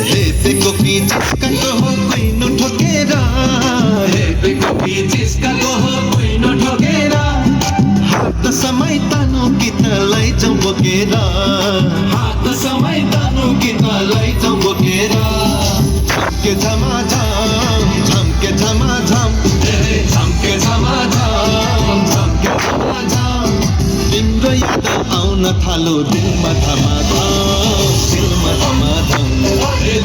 हेपे कोपी जिसका कहो कोई न ठोकेरा हेपे कोपी जिसका कहो कोई न ठोकेरा हात समय तानु गीतलाई जाउँ बोकेरा हात समय तानु गीतलाई जाउँ बोकेरा झम्के झमाझम झम्के झमाझम झम्के झमाझम झम्के झमाझम तिम्रो याद आउन थालो दिलमा धमाधम दिलमा धमाधम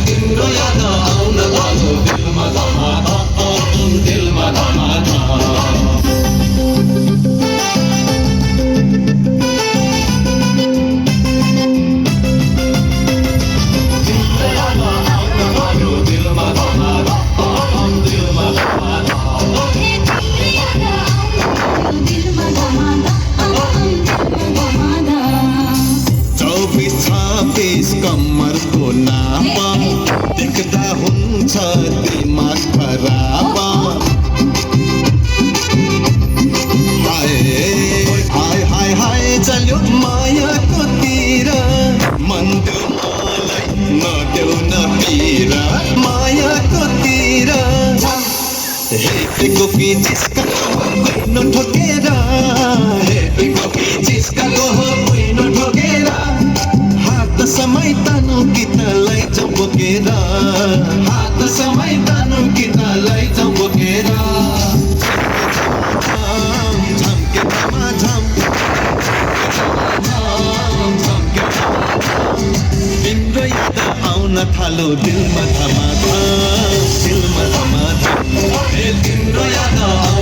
तिम्रो याद आउन थालो दिलमा धमाधम दिलमा धमाधम कम्मरको नापा देख्दा हुन्छ दिमाग खराब हाय हाय हाय हाय चल्यो मायाको तिर मन देऊ मलाई नदेऊ न पीर मायाको तिर हेपेको कि जिसका कोही न ठोकेरा हेपेको कि जिसका कोही न ठोकेरा समय तानु गीतलाई जाउँ बोकेरा हात समय तानु गीतलाई जाउँ बोकेरा झम्के झमाझम झम्के झमाझम तिम्रो याद आउन थालो दिलमा धमाधम दिलमा धमाधम तिम्रो याद